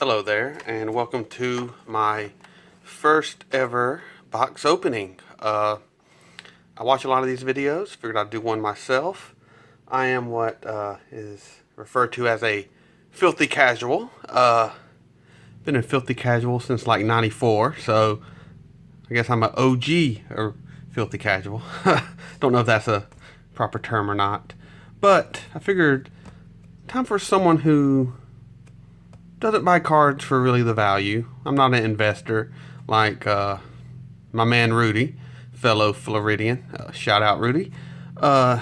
Hello there, and welcome to my first ever box opening. I watch a lot of these videos, figured I'd do one myself. I am what is referred to as a filthy casual. Been a filthy casual since like '94, so I guess I'm an OG or filthy casual. Don't know if that's a proper term or not, but I figured time for someone who doesn't buy cards for really the value. I'm not an investor like my man Rudy, fellow Floridian. Shout out Rudy. Nor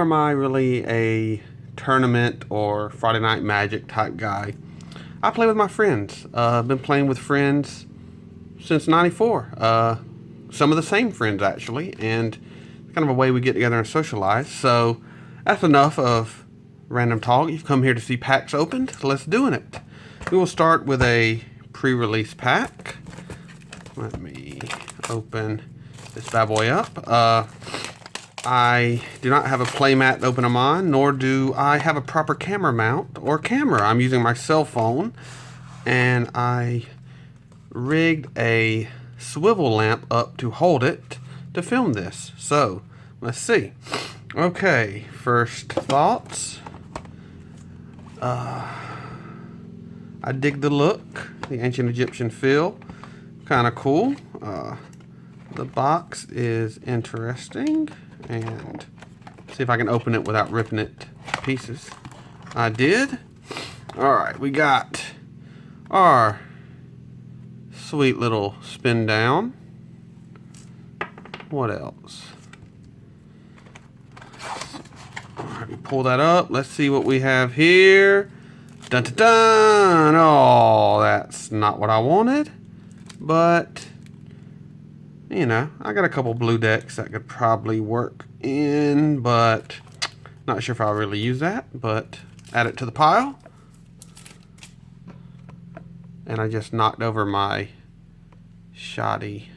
am I really a tournament or Friday Night Magic type guy. I play with my friends. I've been playing with friends since '94. Some of the same friends actually, and it's kind of a way we get together and socialize. So that's enough of random talk. You've come here to see packs opened, so let's do it. We will start with a pre-release pack. Let me open this bad boy up. I do not have a playmat to open them on, nor do I have a proper camera mount or camera. I'm using my cell phone, and I rigged a swivel lamp up to hold it to film this. So let's see. Okay, first thoughts. I dig the look, the ancient Egyptian feel, kind of cool. The box is interesting, and see if I can open it without ripping it to pieces. I did. All right, we got our sweet little spin down. What else? Alright, we pull that up. Let's see what we have here. Dun dun dun! Oh, that's not what I wanted. But, you know, I got a couple blue decks that could probably work in, but not sure if I'll really use that. But add it to the pile. And I just knocked over my shoddy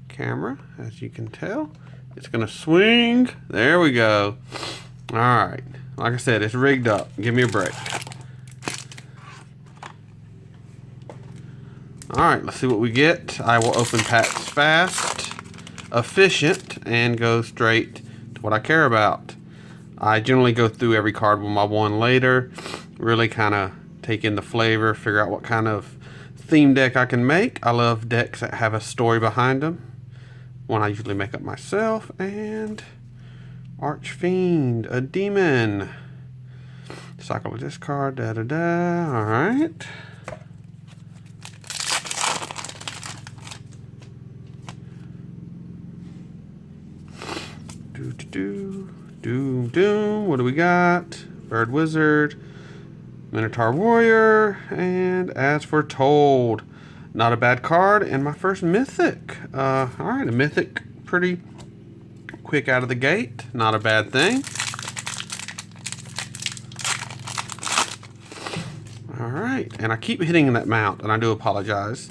camera, as you can tell. It's gonna swing. There we go. Alright. Like I said, it's rigged up. Give me a break. Alright, let's see what we get. I will open packs fast, efficient, and go straight to what I care about. I generally go through every card one by one later. Really kind of take in the flavor, figure out what kind of theme deck I can make. I love decks that have a story behind them. One I usually make up myself, and Archfiend, a demon. Cycle of discard, da-da-da. Alright. Doom. What do we got? Bird Wizard, Minotaur Warrior, and As Foretold. Not a bad card, and my first Mythic. Alright, a Mythic pretty quick out of the gate. Not a bad thing. Alright, and I keep hitting that mount, and I do apologize.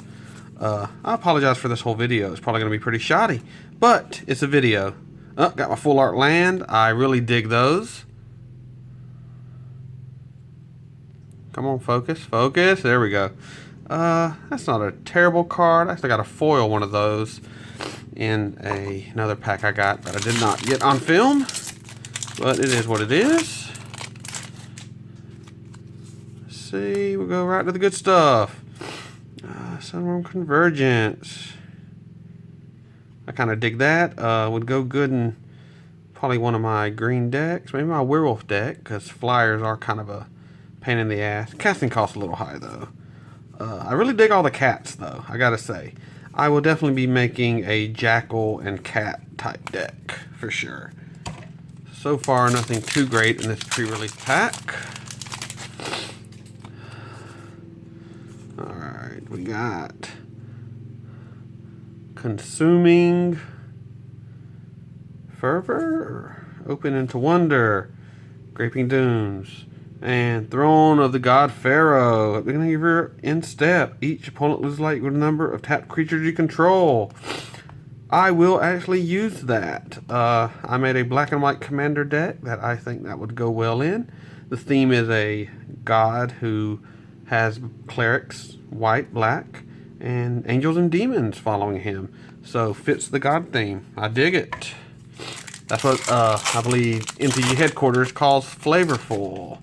I apologize for this whole video. It's probably going to be pretty shoddy, but it's a video. Oh, got my full art land. I really dig those. Come on, focus. There we go. That's not a terrible card. I actually got a foil one of those in another pack I got that I did not get on film, but it is what it is. Let's see, we'll go right to the good stuff. Sunworm Convergence. I kind of dig that. Would go good in probably one of my green decks, maybe my werewolf deck, because flyers are kind of a pain in the ass. Casting costs a little high though. I really dig all the cats though, I gotta say. I will definitely be making a jackal and cat type deck for sure. So far, nothing too great in this pre-release pack. Alright, we got Consuming Fervor, Open into Wonder, Graping Dunes, and Throne of the God Pharaoh. At the beginning of your end step, each opponent loses life with a number of tapped creatures you control. I will actually use that. I made a black and white commander deck that I think that would go well in. The theme is a god who has clerics, white, black, and angels and demons following him. So fits the god theme. I dig it. That's what I believe MTG headquarters calls flavorful.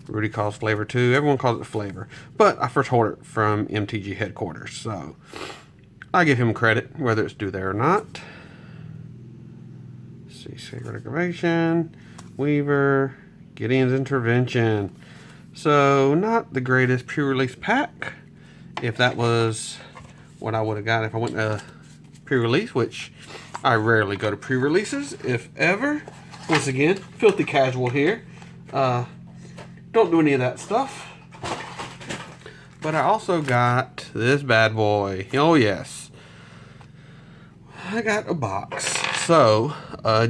Rudy calls flavor too. Everyone calls it flavor. But I first heard it from MTG headquarters, so I give him credit, whether it's due there or not. Let's see, Sacred Aggravation, Weaver, Gideon's Intervention. So not the greatest pre-release pack. If that was what I would have got if I went to pre-release, which I rarely go to pre-releases, if ever. Once again, filthy casual here. Don't do any of that stuff. But I also got this bad boy. Oh yes. I got a box. So,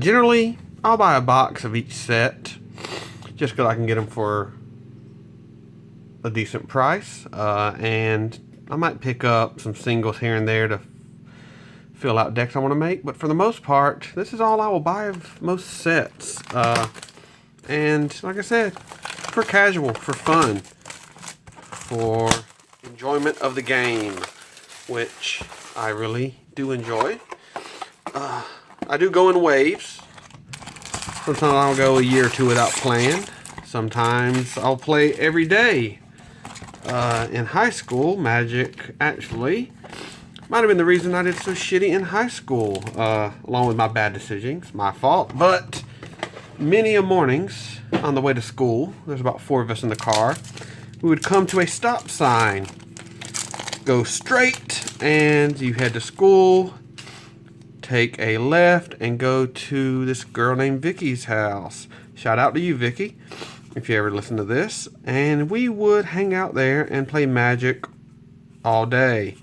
generally, I'll buy a box of each set. Just because I can get them for a decent price. And I might pick up some singles here and there to fill out decks I want to make. But for the most part, this is all I will buy of most sets. And like I said, for casual, for fun, for enjoyment of the game, which I really do enjoy. I do go in waves. Sometimes I'll go a year or two without playing. Sometimes I'll play every day. In high school, Magic actually might have been the reason I did so shitty in high school, along with my bad decisions, my fault. But many a mornings on the way to school, there's about 4 of us in the car, we would come to a stop sign, go straight, and you head to school, take a left, and go to this girl named Vicky's house. Shout out to you, Vicky, if you ever listen to this. And we would hang out there and play Magic all day.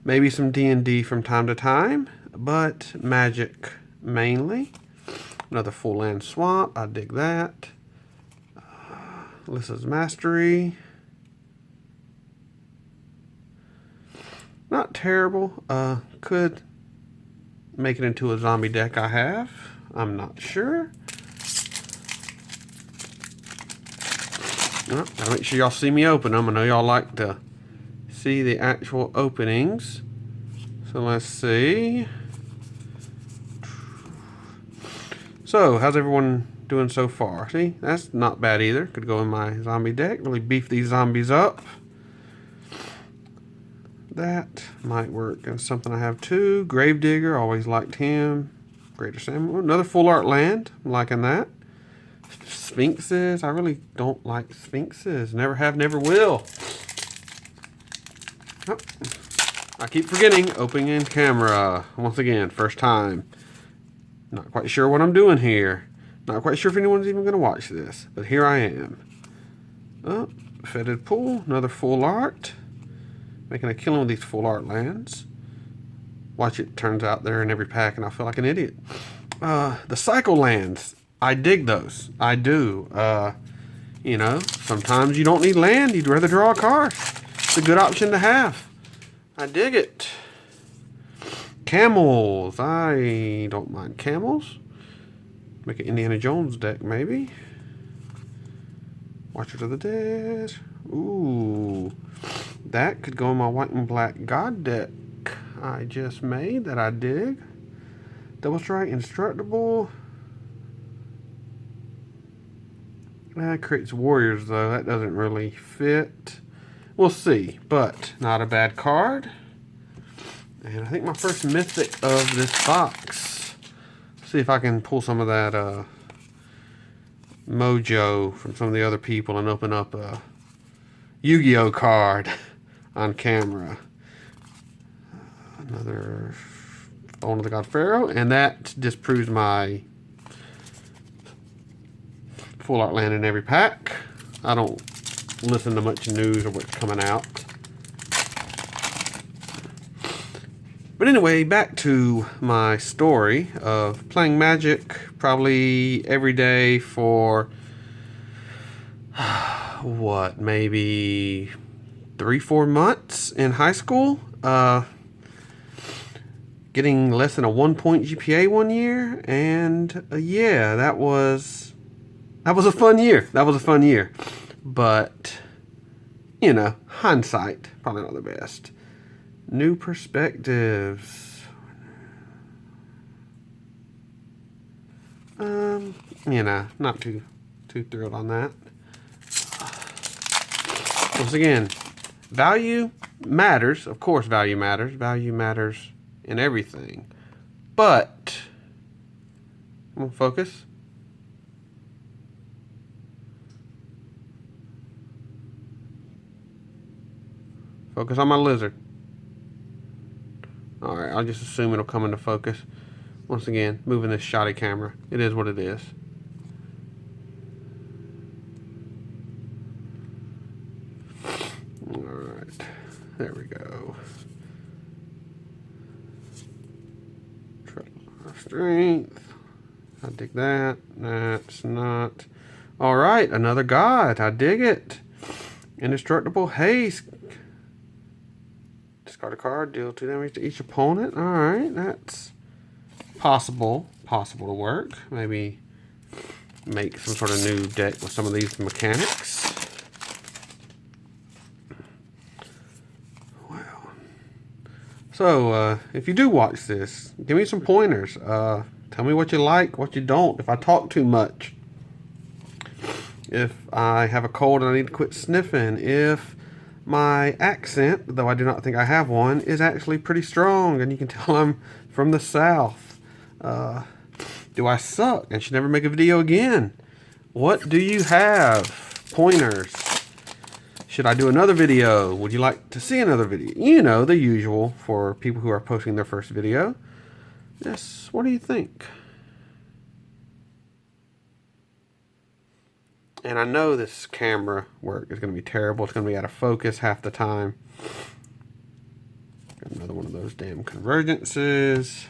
Maybe some D&D from time to time, but Magic mainly. Another full land swamp. I dig that. Alyssa's Mastery. Not terrible. Could make it into a zombie deck I have. I'm not sure. Gotta make sure y'all see me open them. I know y'all like to see the actual openings. So let's see. So, how's everyone doing so far? See, that's not bad either. Could go in my zombie deck. Really beef these zombies up. That might work. And something I have too. Gravedigger, always liked him. Greater Samuel. Another full art land. I'm liking that. Sphinxes. I really don't like Sphinxes. Never have, never will. Oh, I keep forgetting. Opening in camera. Once again, first time. Not quite sure what I'm doing here. Not quite sure if anyone's even going to watch this. But here I am. Oh, Fetid Pool. Another full art. Making a killing with these full art lands. Watch it turns out they're in every pack and I feel like an idiot. The cycle lands. I dig those. I do. You know, sometimes you don't need land. You'd rather draw a card. It's a good option to have. I dig it. Camels. I don't mind camels. Make an Indiana Jones deck, maybe. Watchers of the Dead. Ooh. That could go in my white and black god deck I just made that I dig. Double Strike, Indestructible. That creates warriors, though. That doesn't really fit. We'll see, but not a bad card. And I think my first mythic of this box. See if I can pull some of that mojo from some of the other people and open up a Yu-Gi-Oh card on camera. Another Own of the God Pharaoh, and that disproves my full art land in every pack. I don't listen to much news or what's coming out. But anyway, back to my story of playing Magic probably every day for what, maybe 3-4 months in high school. Getting less than a 1 point GPA one year, and yeah, that was that was a fun year. That was a fun year. But, you know, hindsight, probably not the best. New perspectives. You know, not too thrilled on that. Once again, value matters. Of course, value matters. Value matters in everything. But, I'm gonna focus. Focus on my lizard. Alright, I'll just assume it'll come into focus. Once again, moving this shoddy camera. It is what it is. Alright, there we go. Strength. I dig that. That's not. Alright, another god. I dig it. Indestructible haste. Discard a card, deal 2 damage to each opponent. Alright, that's possible to work. Maybe make some sort of new deck with some of these mechanics. Wow. So, if you do watch this, give me some pointers. Tell me what you like, what you don't. If I talk too much. If I have a cold and I need to quit sniffing. If my accent, though I do not think I have one, is actually pretty strong, and you can tell I'm from the South. Do I suck and should never make a video again? What do you have? Pointers. Should I do another video? Would you like to see another video? You know, the usual for people who are posting their first video. Yes, what do you think? And I know this camera work is going to be terrible. It's going to be out of focus half the time. Got another one of those damn convergences.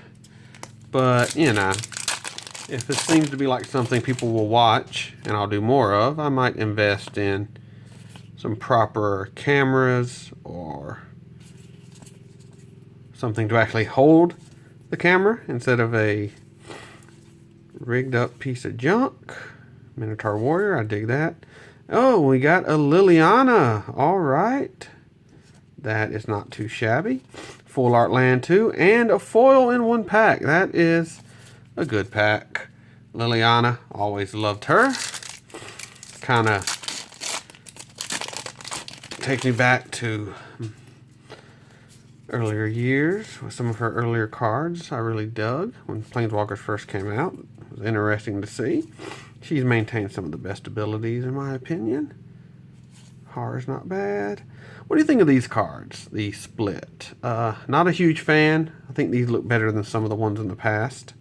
But, you know, if it seems to be like something people will watch and I'll do more of, I might invest in some proper cameras or something to actually hold the camera instead of a rigged up piece of junk. Minotaur Warrior, I dig that. Oh, we got a Liliana. All right. That is not too shabby. Full art land 2 and a foil in one pack. That is a good pack. Liliana, always loved her. Kind of takes me back to earlier years with some of her earlier cards I really dug when Planeswalkers first came out. It was interesting to see. She's maintained some of the best abilities in my opinion. Horror's not bad. What do you think of these cards? The split. Not a huge fan. I think these look better than some of the ones in the past.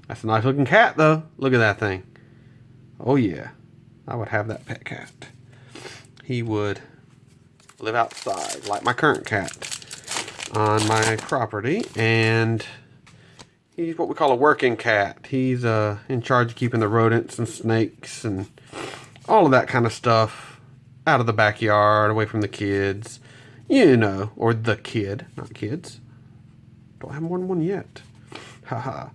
That's a nice looking cat though. Look at that thing. Oh yeah. I would have that pet cat. He would live outside like my current cat on my property, and he's what we call a working cat. He's in charge of keeping the rodents and snakes and all of that kind of stuff out of the backyard, away from the kids, you know, or the kid, not kids. Don't have more than one yet. Haha.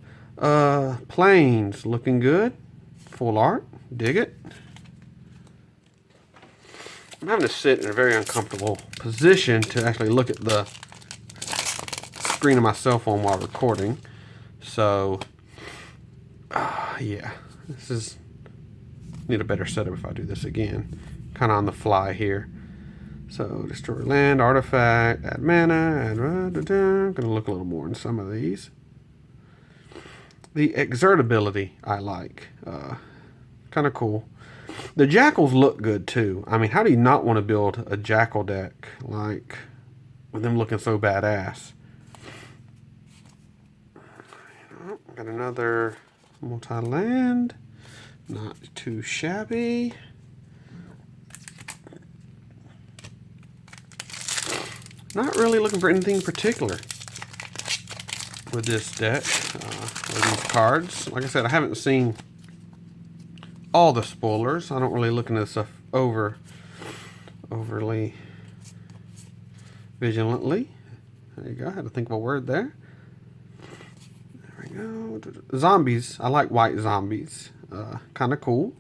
Planes looking good. Full art. Dig it. I'm having to sit in a very uncomfortable position to actually look at the screen of my cell phone while recording. So, yeah, this is, need a better setup if I do this again. Kind of on the fly here. So, destroy land, artifact, add mana, add, gonna look a little more in some of these. The exert ability I like. Kind of cool. The jackals look good too. I mean, how do you not want to build a jackal deck like with them looking so badass? Got another multi-land. Not too shabby. Not really looking for anything particular with this deck, or these cards. Like I said, I haven't seen all the spoilers. I don't really look into this stuff overly vigilantly. There you go. I had to think of a word there. There we go. Zombies. I like white zombies. Kind of cool.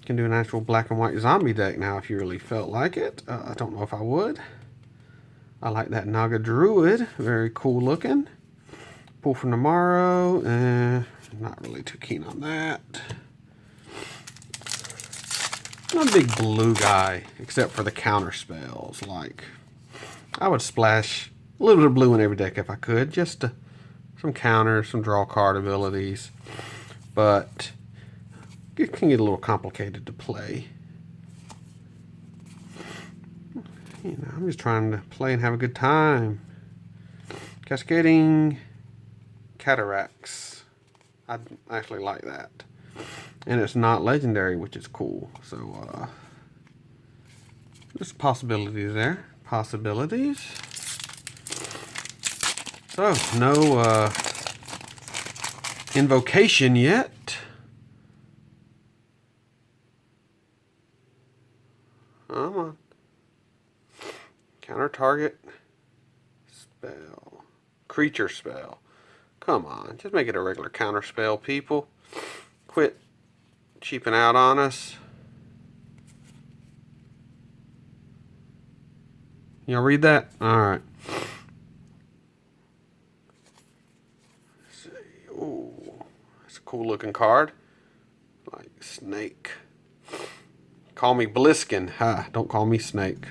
Can do an actual black and white zombie deck now if you really felt like it. I don't know if I would. I like that Naga Druid. Very cool looking. Pull from Tomorrow. Not really too keen on that. Not a big blue guy, except for the counter spells. Like, I would splash a little bit of blue in every deck if I could. Just some counters, some draw card abilities. But it can get a little complicated to play. You know, I'm just trying to play and have a good time. Cascading Cataracts. I actually like that. And it's not legendary, which is cool. So, there's possibilities there. Possibilities. So, no invocation yet. Come on. Counter target spell. Creature spell. Come on. Just make it a regular counter spell, people. Quit cheaping out on us. Y'all read that? Alright. Let's see. Ooh. That's a cool looking card. Like Snake. Call me Bliskin. Ha, don't call me Snake.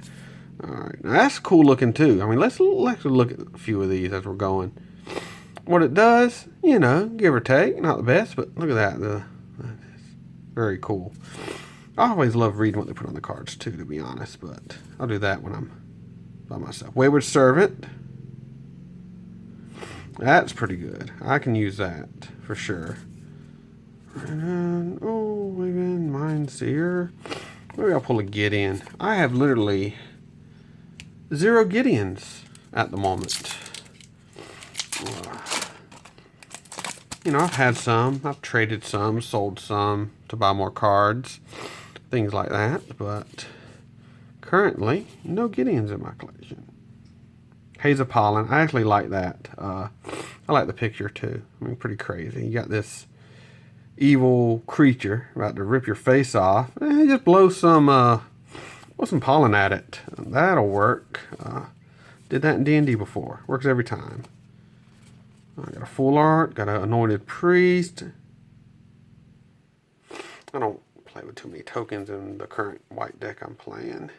Alright, now that's cool looking too. I mean, let's look at a few of these as we're going. What it does, you know, give or take. Not the best, but look at that. Very cool. I always love reading what they put on the cards too, to be honest, but I'll do that when I'm by myself. Wayward Servant. That's pretty good. I can use that for sure. And, oh, even Mindseer. Maybe I'll pull a Gideon. I have literally 0 Gideons at the moment. You know, I've had some. I've traded some, sold some to buy more cards. Things like that. But currently, no Gideons in my collection. Haze of Pollen. I actually like that. I like the picture too. I mean, pretty crazy. You got this evil creature about to rip your face off. Just blow some pollen at it. That'll work. Did that in D&D before. Works every time. I got a full art. Got an anointed priest. I don't play with too many tokens in the current white deck I'm playing.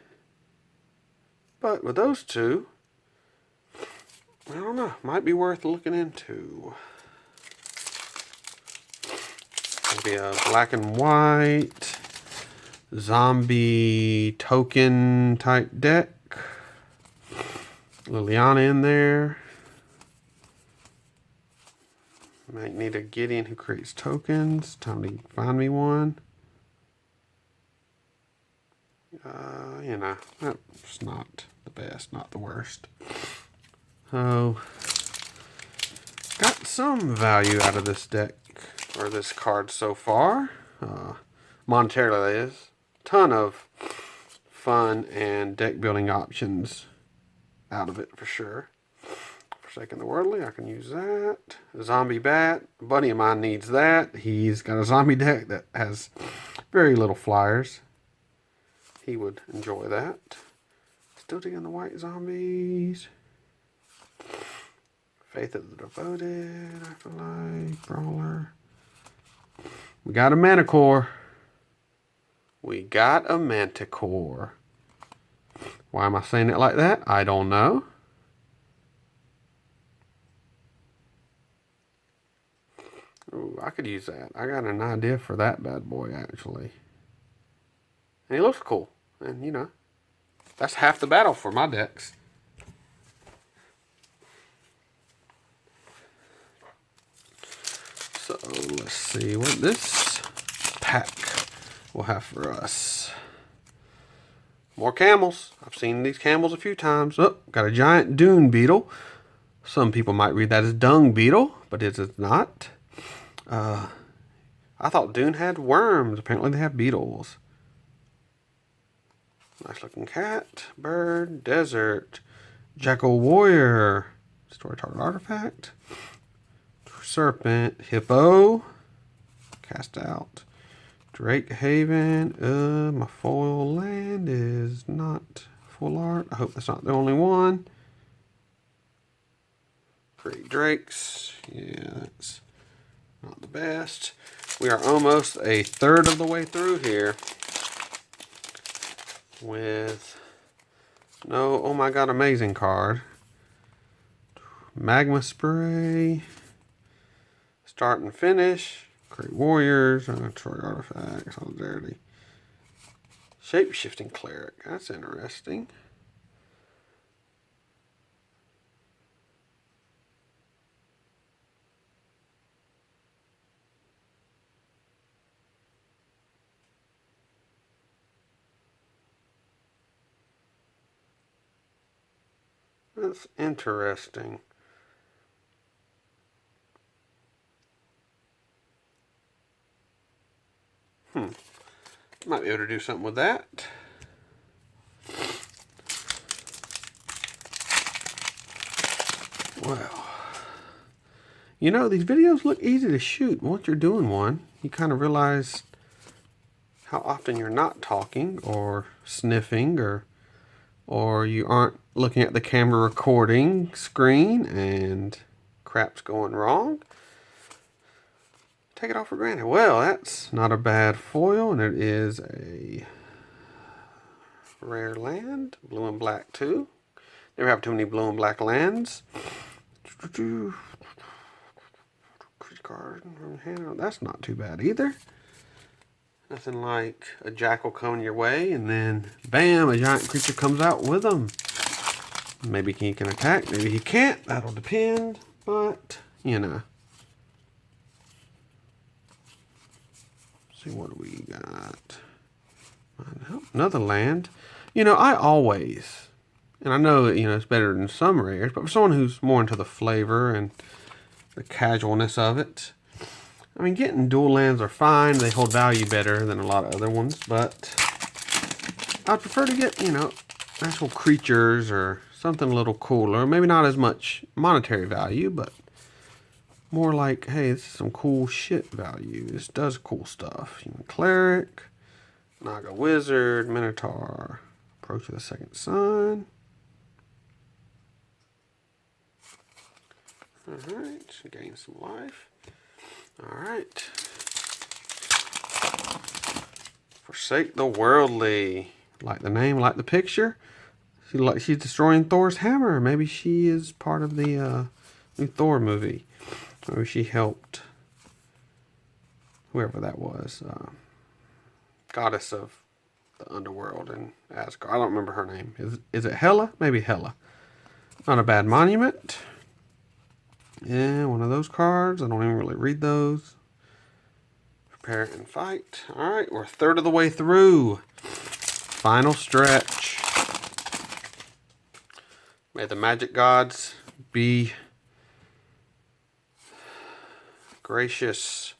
But with those two, I don't know. Might be worth looking into. Maybe a black and white zombie token type deck. Liliana in there. Might need a Gideon who creates tokens. Time to find me one. You know, that's not the best, not the worst. So, got some value out of this deck, or this card so far. Monetarily, that is. Ton of fun and deck building options out of it for sure. Forsaken the Worldly, I can use that. Zombie Bat, a buddy of mine needs that. He's got a zombie deck that has very little flyers. He would enjoy that. Still taking the white zombies. Faith of the Devoted, Afterlife, Brawler. We got a Manticore. We got a Manticore. Why am I saying it like that? I don't know. Ooh, I could use that. I got an idea for that bad boy, actually. And he looks cool. And, you know, that's half the battle for my decks. So, let's see what this pack will have for us. More camels. I've seen these camels a few times. Oh, got a giant dune beetle. Some people might read that as dung beetle, but it is not. I thought dune had worms. Apparently they have beetles. Nice looking cat, bird, desert, jackal warrior, destroy target artifact, serpent, hippo, cast out, Drake Haven. My foil land is not full art. I hope that's not the only one. Great Drakes. Yeah, that's not the best. We are almost a third of the way through here with no, oh my god, amazing card. Magma Spray. Start and finish. Great Warriors. Troy Artifacts. Solidarity. Shape-shifting Cleric. That's interesting. That's interesting. Might be able to do something with that. Well, you know, these videos look easy to shoot. Once you're doing one, you kind of realize how often you're not talking or sniffing or you aren't looking at the camera recording screen and crap's going wrong. Take it all for granted. Well, that's not a bad foil, and it is a rare land. Blue and black too. Never have too many blue and black lands. Card. That's not too bad either. Nothing like a jackal coming your way, and then bam, a giant creature comes out with them. Maybe he can attack, maybe he can't. That'll depend, but you know. See what we got. Another land. You know, I always, and I know you know it's better than some rares, but for someone who's more into the flavor and the casualness of it, I mean, getting dual lands are fine. They hold value better than a lot of other ones, but I'd prefer to get, you know, actual creatures or something a little cooler. Maybe not as much monetary value, but more like, hey, this is some cool shit value. This does cool stuff. Human Cleric, Naga Wizard, Minotaur, Approach of the Second Sun. Alright, gain some life. Alright. Forsake the Worldly. Like the name, like the picture. She's destroying Thor's hammer. Maybe she is part of the new Thor movie. Maybe she helped whoever that was. Goddess of the underworld in Asgard. I don't remember her name. Is it Hela? Maybe Hela. Not a bad monument. Yeah, one of those cards. I don't even really read those. Prepare and fight. Alright, we're a third of the way through. Final stretch. May the magic gods be gracious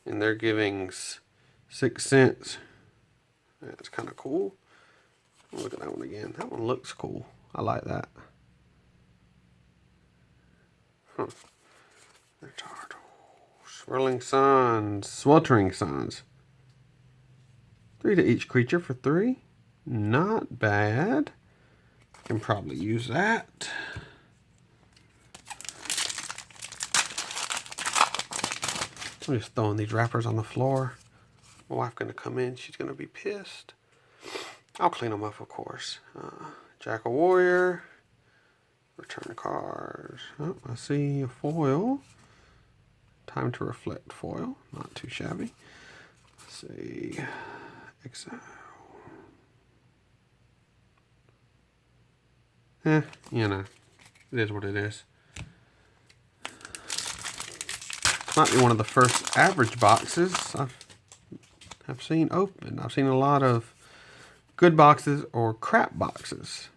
in their givings. 6 cents. That's kind of cool. Look at that one again. That one looks cool. I like that. Huh. Swirling Suns. Sweltering Suns. 3 to each creature for 3. Not bad. Can probably use that. I'm just throwing these wrappers on the floor. My wife's going to come in. She's going to be pissed. I'll clean them up, of course. Jackal Warrior. Return cards. Oh, I see a foil. Time to Reflect foil. Not too shabby. Let's see. Exile. You know. It is what it is. Might be one of the first average boxes I've seen open. I've seen a lot of good boxes or crap boxes.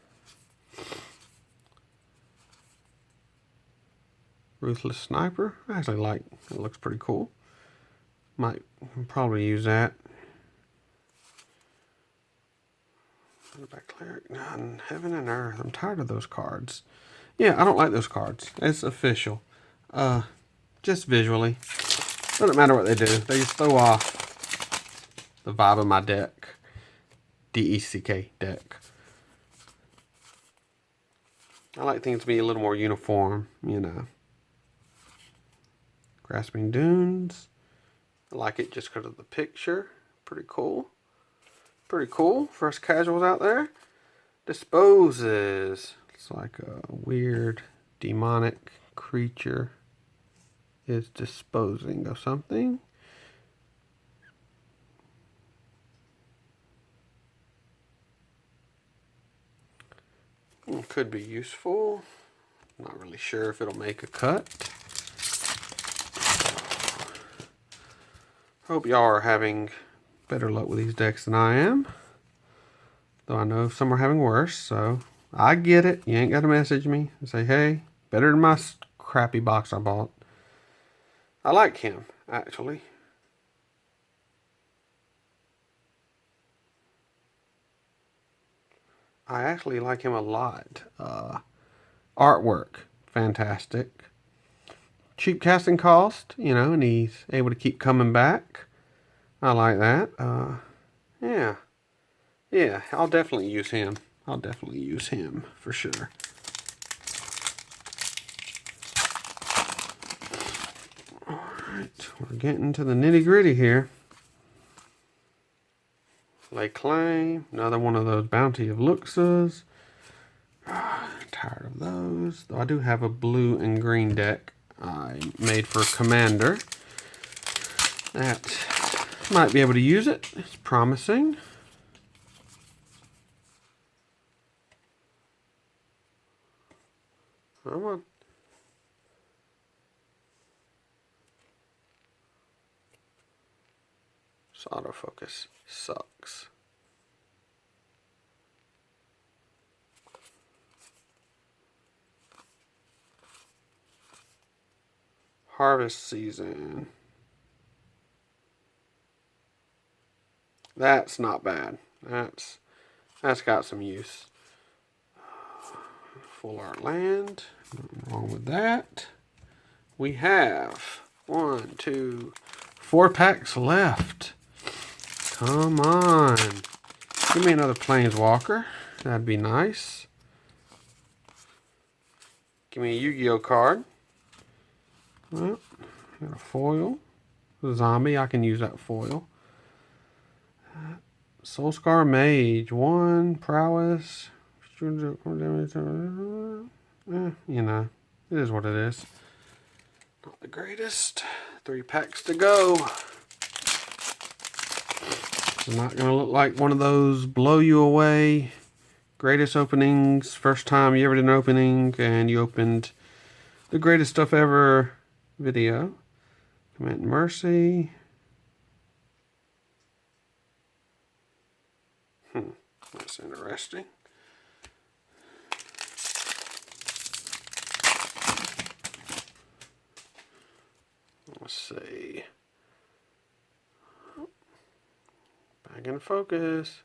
Ruthless Sniper. I actually like it. Looks pretty cool. Might probably use that. Back Cleric. None. Heaven and Earth. I'm tired of those cards. Yeah, I don't like those cards. It's official. Just visually. Doesn't matter what they do. They just throw off the vibe of my deck. DECK deck. I like things to be a little more uniform, you know. Grasping Dunes. I like it just because of the picture. Pretty cool. Pretty cool for us casuals out there. Disposes. It's like a weird demonic creature is disposing of something. Could be useful. Not really sure if it'll make a cut. Hope y'all are having better luck with these decks than I am. Though I know some are having worse, so I get it. You ain't got to message me and say, hey, better than my crappy box I bought. I like him, actually. I actually like him a lot. Artwork, fantastic. Cheap casting cost, you know, and he's able to keep coming back. I like that. Yeah, I'll definitely use him. I'll definitely use him for sure. Alright, we're getting to the nitty gritty here. Lay Claim, another one of those Bounty of Luxas. Tired of those. Though I do have a blue and green deck I made for Commander. That might be able to use it. It's promising. Come on. This autofocus sucks. Harvest Season. That's not bad. That's got some use. Full art land. Nothing wrong with that. We have 1, 2, 4 packs left. Come on. Give me another Planeswalker. That'd be nice. Give me a Yu-Gi-Oh card. Well, got a foil. A zombie, I can use that foil. Soulscar Mage, 1 prowess. You know, it is what it is. Not the greatest. 3 packs to go. It's not going to look like one of those blow you away greatest openings. First time you ever did an opening and you opened the greatest stuff ever video. Command Mercy. That's interesting. Let's see. Back in focus.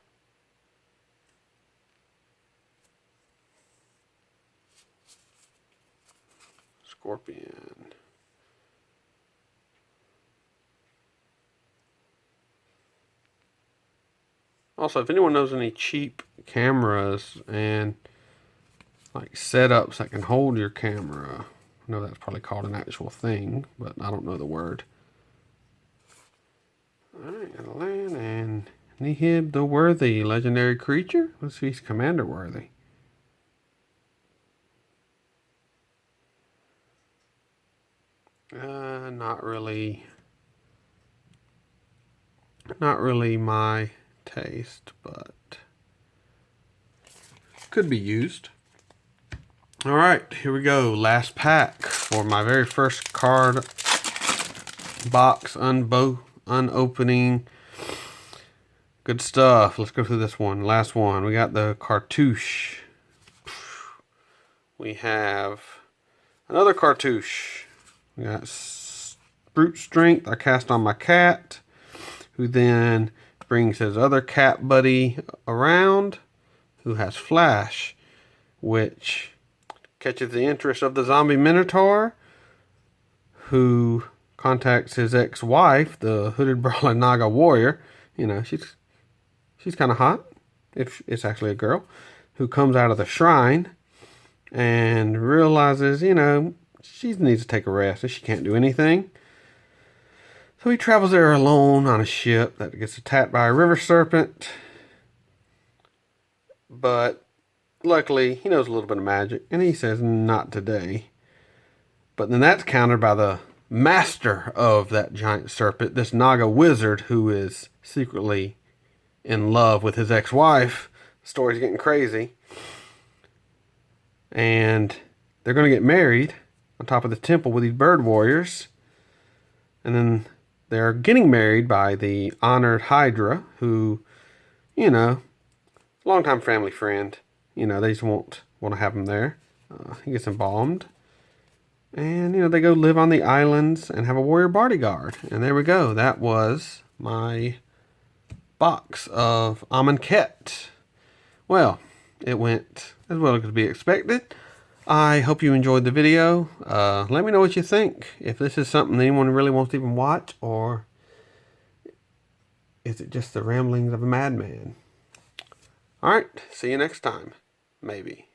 Scorpion. Also, if anyone knows any cheap cameras and like setups that can hold your camera, I know that's probably called an actual thing, but I don't know the word. Alright, got a land and Nihib the Worthy, legendary creature. Let's see if he's commander worthy. Not really my taste, but could be used. All right, here we go. Last pack for my very first card box unopening. Good stuff. Let's go through this one. Last one. We got the cartouche. We have another cartouche. We got brute strength. I cast on my cat, who then brings his other cat buddy around, who has flash, which catches the interest of the zombie minotaur, who contacts his ex-wife, the hooded brawling Naga warrior, You know, she's kind of hot. It's actually a girl who comes out of the shrine and realizes, you know, she needs to take a rest and she can't do anything. So he travels there alone on a ship that gets attacked by a river serpent. But luckily, he knows a little bit of magic, and he says, not today. But then that's countered by the master of that giant serpent, this Naga wizard, who is secretly in love with his ex-wife. The story's getting crazy. And they're going to get married on top of the temple with these bird warriors. And then they're getting married by the honored Hydra, who, you know, longtime family friend. You know, they just won't want to have him there. He gets embalmed. And, you know, they go live on the islands and have a warrior bodyguard. And there we go. That was my box of Amonkhet. Well, it went as well as could be expected. I hope you enjoyed the video. Let me know what you think. If this is something anyone really wants to even watch, or is it just the ramblings of a madman? Alright, see you next time. Maybe.